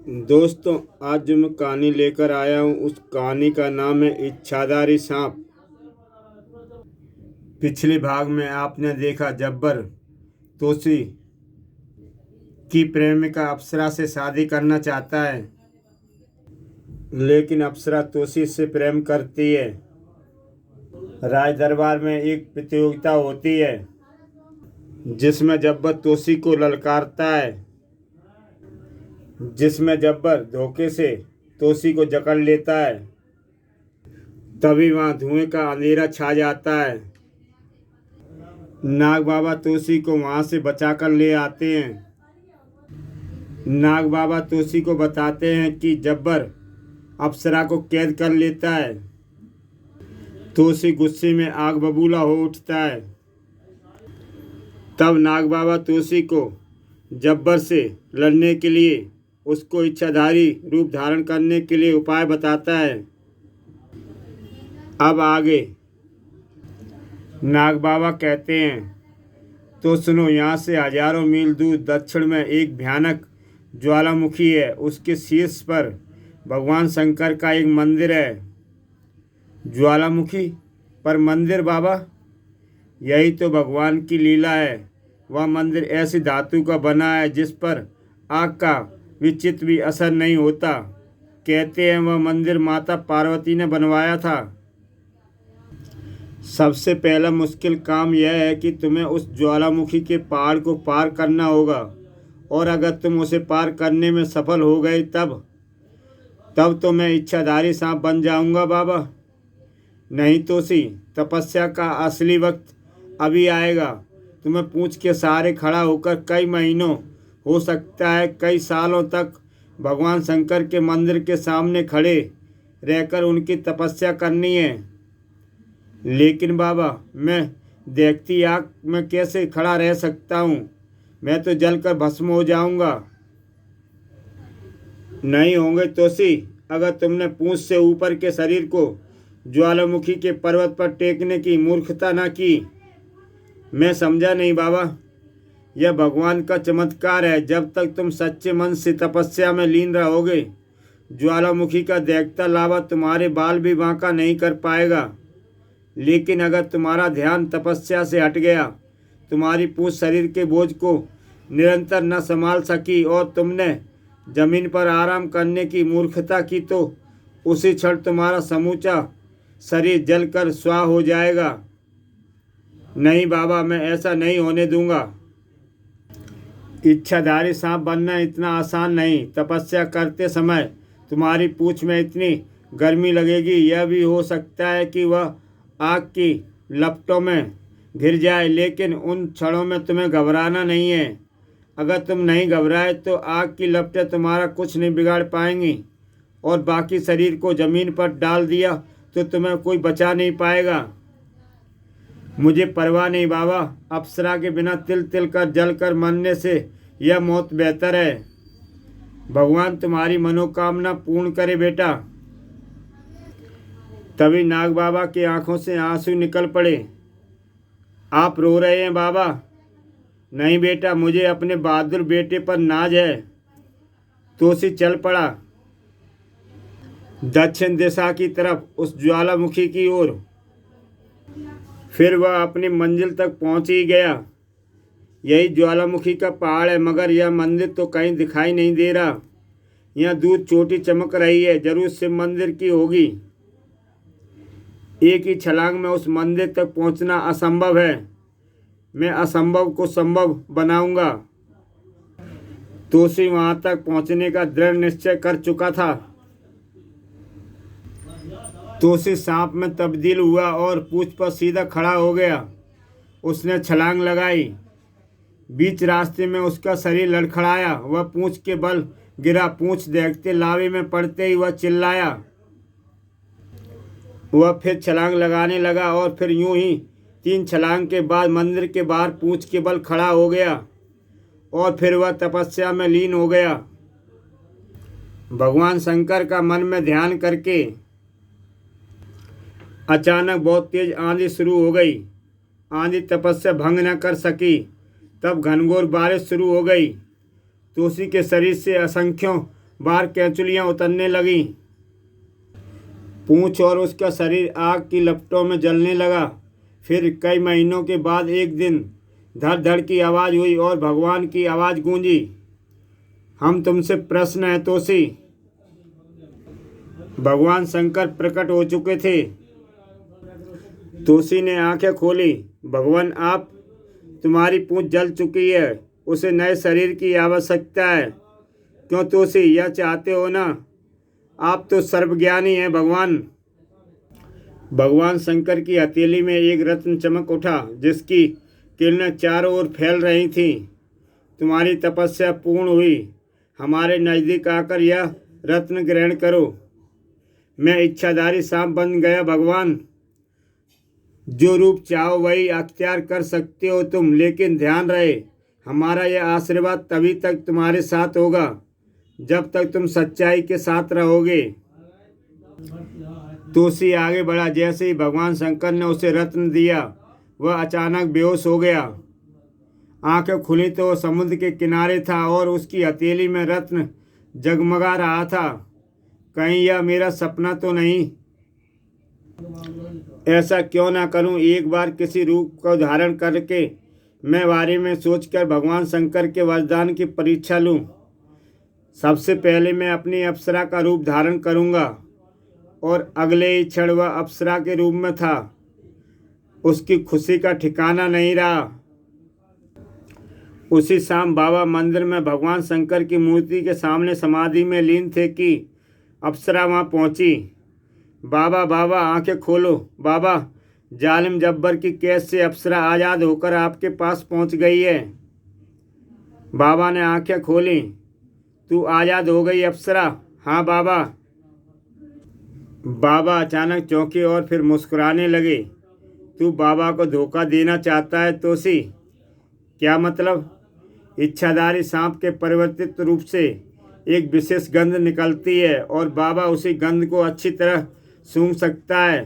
दोस्तों, आज जो मैं कहानी लेकर आया हूँ उस कहानी का नाम है इच्छाधारी सांप। पिछले भाग में आपने देखा जब्बर तोसी की प्रेमिका अप्सरा से शादी करना चाहता है, लेकिन अप्सरा तोसी से प्रेम करती है। राज दरबार में एक प्रतियोगिता होती है जिसमें जब्बर तोसी को ललकारता है, जिसमें जब्बर धोखे से तोसी को जकड़ लेता है। तभी वहाँ धुएं का अंधेरा छा जाता है। नाग बाबा तोसी को वहाँ से बचाकर ले आते हैं। नाग बाबा तोसी को बताते हैं कि जब्बर अप्सरा को कैद कर लेता है। तोसी गुस्से में आग बबूला हो उठता है। तब नाग बाबा तोसी को जब्बर से लड़ने के लिए उसको इच्छाधारी रूप धारण करने के लिए उपाय बताता है। अब आगे नाग बाबा कहते हैं, तो सुनो, यहाँ से हजारों मील दूर दक्षिण में एक भयानक ज्वालामुखी है। उसके शीर्ष पर भगवान शंकर का एक मंदिर है। ज्वालामुखी पर मंदिर बाबा? यही तो भगवान की लीला है। वह मंदिर ऐसी धातु का बना है जिस पर आग का विचित्र भी असर नहीं होता। कहते हैं वह मंदिर माता पार्वती ने बनवाया था। सबसे पहला मुश्किल काम यह है कि तुम्हें उस ज्वालामुखी के पहाड़ को पार करना होगा, और अगर तुम उसे पार करने में सफल हो गए तब तो मैं इच्छाधारी सांप बन जाऊंगा बाबा। नहीं तोसी, तपस्या का असली वक्त अभी आएगा। तुम्हें पूंछ के सहारे खड़ा होकर कई महीनों, हो सकता है कई सालों तक भगवान शंकर के मंदिर के सामने खड़े रहकर उनकी तपस्या करनी है। लेकिन बाबा, मैं देखती आग में कैसे खड़ा रह सकता हूँ? मैं तो जलकर भस्म हो जाऊंगा। नहीं होंगे तोसी, अगर तुमने पूंछ से ऊपर के शरीर को ज्वालामुखी के पर्वत पर टेकने की मूर्खता न की। मैं समझा नहीं बाबा। यह भगवान का चमत्कार है। जब तक तुम सच्चे मन से तपस्या में लीन रहोगे, ज्वालामुखी का देखता लावा तुम्हारे बाल भी बांका नहीं कर पाएगा। लेकिन अगर तुम्हारा ध्यान तपस्या से हट गया, तुम्हारी पूंछ शरीर के बोझ को निरंतर न संभाल सकी और तुमने जमीन पर आराम करने की मूर्खता की, तो उसी क्षण तुम्हारा समूचा शरीर जलकर स्वाह हो जाएगा। नहीं बाबा, मैं ऐसा नहीं होने दूंगा। इच्छाधारी सांप बनना इतना आसान नहीं। तपस्या करते समय तुम्हारी पूंछ में इतनी गर्मी लगेगी, यह भी हो सकता है कि वह आग की लपटों में घिर जाए, लेकिन उन क्षणों में तुम्हें घबराना नहीं है। अगर तुम नहीं घबराए तो आग की लपटें तुम्हारा कुछ नहीं बिगाड़ पाएंगी, और बाकी शरीर को जमीन पर डाल दिया तो तुम्हें कोई बचा नहीं पाएगा। मुझे परवाह नहीं बाबा। अप्सरा के बिना तिल तिल कर जल कर मरने से यह मौत बेहतर है। भगवान तुम्हारी मनोकामना पूर्ण करे बेटा। तभी नाग बाबा की आंखों से आंसू निकल पड़े। आप रो रहे हैं बाबा? नहीं बेटा, मुझे अपने बहादुर बेटे पर नाज है। तोसी चल पड़ा दक्षिण दिशा की तरफ, उस ज्वालामुखी की ओर। फिर वह अपनी मंजिल तक पहुंच ही गया। यही ज्वालामुखी का पहाड़ है, मगर यह मंदिर तो कहीं दिखाई नहीं दे रहा। यहाँ दूर चोटी चमक रही है, जरूर शिव मंदिर की होगी। एक ही छलांग में उस मंदिर तक पहुंचना असंभव है। मैं असंभव को संभव बनाऊंगा। तोसी वहां तक पहुंचने का दृढ़ निश्चय कर चुका था। तोसी सांप में तब्दील हुआ और पूंछ पर सीधा खड़ा हो गया। उसने छलांग लगाई। बीच रास्ते में उसका शरीर लड़खड़ाया। वह पूंछ के बल गिरा। पूंछ देखते लावे में पड़ते ही वह चिल्लाया। वह फिर छलांग लगाने लगा और फिर यूं ही 3 छलांग के बाद मंदिर के बाहर पूंछ के बल खड़ा हो गया, और फिर वह तपस्या में लीन हो गया। भगवान शंकर का मन में ध्यान करके अचानक बहुत तेज आंधी शुरू हो गई। आंधी तपस्या भंग न कर सकी। तब घनघोर बारिश शुरू हो गई। तोसी के शरीर से असंख्यों बार कैंचुलियाँ उतरने लगीं। पूंछ और उसका शरीर आग की लपटों में जलने लगा। फिर कई महीनों के बाद एक दिन धड़ धड़ की आवाज़ हुई और भगवान की आवाज़ गूंजी, हम तुमसे प्रश्न है तोसी। भगवान शंकर प्रकट हो चुके थे। तोसी ने आंखें खोली। भगवान आप, तुम्हारी पूंछ जल चुकी है, उसे नए शरीर की आवश्यकता है। क्यों तोसी, यह चाहते हो ना? आप तो सर्वज्ञानी हैं भगवान। भगवान शंकर की हथेली में एक रत्न चमक उठा जिसकी किरणें चारों ओर फैल रही थीं। तुम्हारी तपस्या पूर्ण हुई। हमारे नज़दीक आकर यह रत्न ग्रहण करो। मैं इच्छाधारी सांप बन गया भगवान। जो रूप चाहो वही अख्तियार कर सकते हो तुम, लेकिन ध्यान रहे हमारा यह आशीर्वाद तभी तक तुम्हारे साथ होगा जब तक तुम सच्चाई के साथ रहोगे। तोसी आगे बढ़ा। जैसे ही भगवान शंकर ने उसे रत्न दिया वह अचानक बेहोश हो गया। आंखें खुली तो वह समुद्र के किनारे था और उसकी हथेली में रत्न जगमगा रहा था। कहीं यह मेरा सपना तो नहीं? ऐसा क्यों ना करूं, एक बार किसी रूप को धारण करके मैं बारे में सोचकर भगवान शंकर के वरदान की परीक्षा लूं। सबसे पहले मैं अपनी अप्सरा का रूप धारण करूंगा। और अगले ही क्षण वह अप्सरा के रूप में था। उसकी खुशी का ठिकाना नहीं रहा। उसी शाम बाबा मंदिर में भगवान शंकर की मूर्ति के सामने समाधि में लीन थे कि अप्सरा वहाँ पहुँची। बाबा बाबा आंखें खोलो। बाबा, जालिम जब्बर की कैद से अप्सरा आज़ाद होकर आपके पास पहुँच गई है। बाबा ने आंखें खोली। तू आज़ाद हो गई अप्सरा? हाँ बाबा। बाबा अचानक चौंके और फिर मुस्कुराने लगे। तू बाबा को धोखा देना चाहता है तोसी? क्या मतलब? इच्छाधारी सांप के परिवर्तित रूप से एक विशेष गंध निकलती है और बाबा उसी गंध को अच्छी तरह सूंघ सकता है।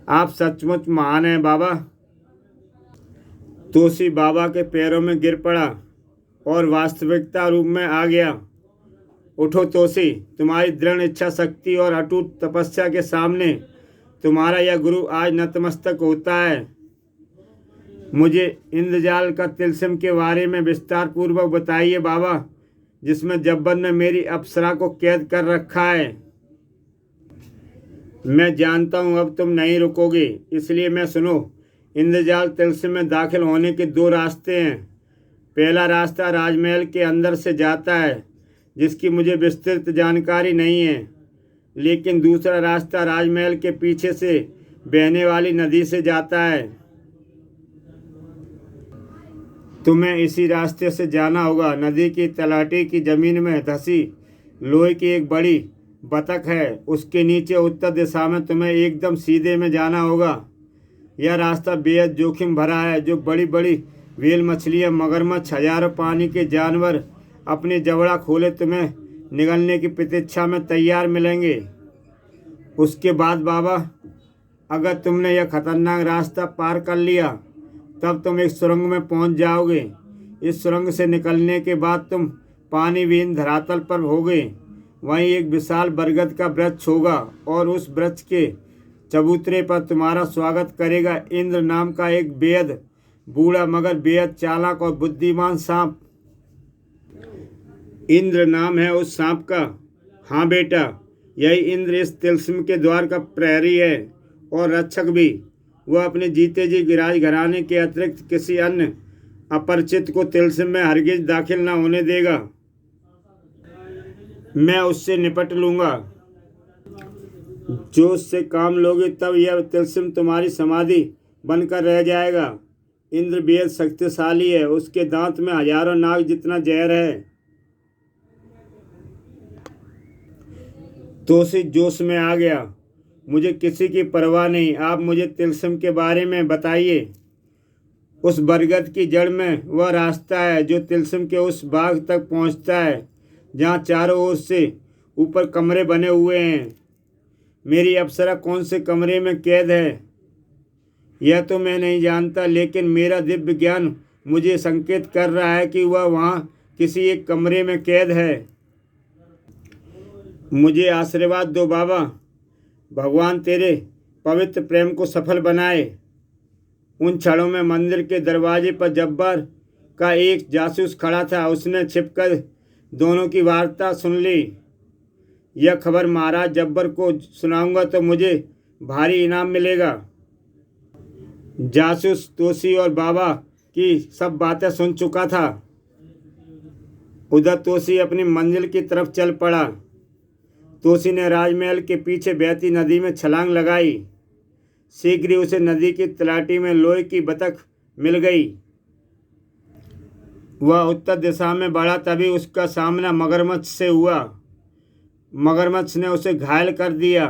आप सचमुच महान हैं बाबा। तोसी बाबा के पैरों में गिर पड़ा और वास्तविकता रूप में आ गया। उठो तोसी, तुम्हारी दृढ़ इच्छा शक्ति और अटूट तपस्या के सामने तुम्हारा यह गुरु आज नतमस्तक होता है। मुझे इंद्रजाल का तिलस्म के बारे में विस्तार पूर्वक बताइए बाबा, जिसमें जब्बर ने मेरी अप्सरा को कैद कर रखा है। मैं जानता हूँ अब तुम नहीं रुकोगे, इसलिए मैं सुनो। इंद्रजाल तिलस्म में दाखिल होने के दो रास्ते हैं। पहला रास्ता राजमहल के अंदर से जाता है, जिसकी मुझे विस्तृत जानकारी नहीं है, लेकिन दूसरा रास्ता राजमहल के पीछे से बहने वाली नदी से जाता है। तुम्हें इसी रास्ते से जाना होगा। नदी की तलहटी की जमीन में धसी लोहे की एक बड़ी बतख है, उसके नीचे उत्तर दिशा में तुम्हें एकदम सीधे में जाना होगा। यह रास्ता बेहद जोखिम भरा है। जो बड़ी बड़ी व्हेल मछलियाँ, मगरमच्छ, हजारों पानी के जानवर अपनी जबड़ा खोले तुम्हें निगलने की प्रतीक्षा में तैयार मिलेंगे। उसके बाद बाबा, अगर तुमने यह खतरनाक रास्ता पार कर लिया तब तुम एक सुरंग में पहुंच जाओगे। इस सुरंग से निकलने के बाद तुम पानी विहीन धरातल पर होगे। वहीं एक विशाल बरगद का वृक्ष होगा और उस वृक्ष के चबूतरे पर तुम्हारा स्वागत करेगा इंद्र नाम का एक बेहद बूढ़ा मगर बेहद चालाक और बुद्धिमान सांप। इंद्र नाम है उस सांप का? हाँ बेटा, यही इंद्र इस तिलस्म के द्वार का प्रहरी है और रक्षक भी। वह अपने जीते जी राजघराने के अतिरिक्त किसी अन्य अपरिचित को तिलस्म में हरगिज दाखिल न होने देगा। मैं उससे निपट लूँगा। जो उससे काम लोगे तब यह तिलस्म तुम्हारी समाधि बनकर रह जाएगा। इंद्र बेहद शक्तिशाली है। उसके दांत में हजारों नाग जितना जहर है। तोसी जोश में आ गया। मुझे किसी की परवाह नहीं, आप मुझे तिलस्म के बारे में बताइए। उस बरगद की जड़ में वह रास्ता है जो तिलस्म के उस बाग तक पहुंचता है जहां चारों ओर से ऊपर कमरे बने हुए हैं। मेरी अप्सरा कौन से कमरे में कैद है यह तो मैं नहीं जानता, लेकिन मेरा दिव्य ज्ञान मुझे संकेत कर रहा है कि वह वहाँ किसी एक कमरे में कैद है। मुझे आशीर्वाद दो बाबा। भगवान तेरे पवित्र प्रेम को सफल बनाए। उन क्षणों में मंदिर के दरवाजे पर जब्बार का एक जासूस खड़ा था। उसने छिपकर दोनों की वार्ता सुन ली। यह खबर महाराज जब्बर को सुनाऊंगा तो मुझे भारी इनाम मिलेगा। जासूस तोसी और बाबा की सब बातें सुन चुका था। उधर तोसी अपनी मंजिल की तरफ चल पड़ा। तोसी ने राजमहल के पीछे बहती नदी में छलांग लगाई। शीघ्र ही उसे नदी की तलाटी में लोहे की बतख मिल गई। वह उत्तर दिशा में बढ़ा, तभी उसका सामना मगरमच्छ से हुआ। मगरमच्छ ने उसे घायल कर दिया।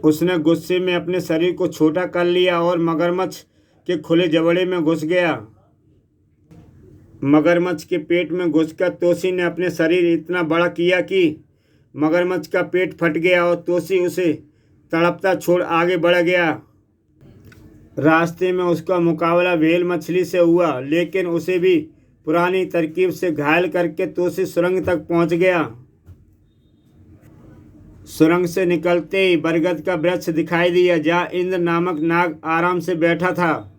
उसने गुस्से में अपने शरीर को छोटा कर लिया और मगरमच्छ के खुले जबड़े में घुस गया। मगरमच्छ के पेट में घुसकर तोसी ने अपने शरीर इतना बड़ा किया कि मगरमच्छ का पेट फट गया और तोसी उसे तड़पता छोड़ आगे बढ़ गया। रास्ते में उसका मुकाबला व्हेल मछली से हुआ, लेकिन उसे भी पुरानी तरकीब से घायल करके तोसी सुरंग तक पहुंच गया। सुरंग से निकलते ही बरगद का वृक्ष दिखाई दिया, जहाँ इंद्र नामक नाग आराम से बैठा था।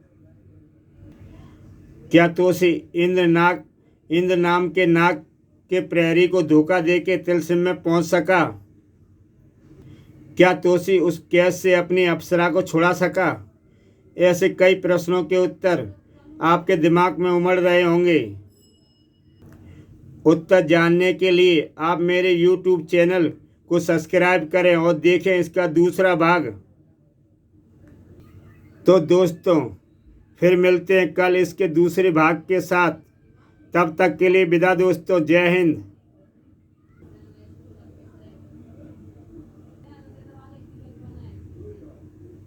क्या तोसी इंद्र नाम के नाग के प्रहरी को धोखा देके तिलस्म में पहुंच सका? क्या तोसी उस कैद से अपनी अप्सरा को छुड़ा सका? ऐसे कई प्रश्नों के उत्तर आपके दिमाग में उमड़ रहे होंगे। उत्तर जानने के लिए आप मेरे YouTube चैनल को सब्सक्राइब करें और देखें इसका दूसरा भाग। तो दोस्तों, फिर मिलते हैं कल इसके दूसरे भाग के साथ। तब तक के लिए विदा दोस्तों। जय हिंद।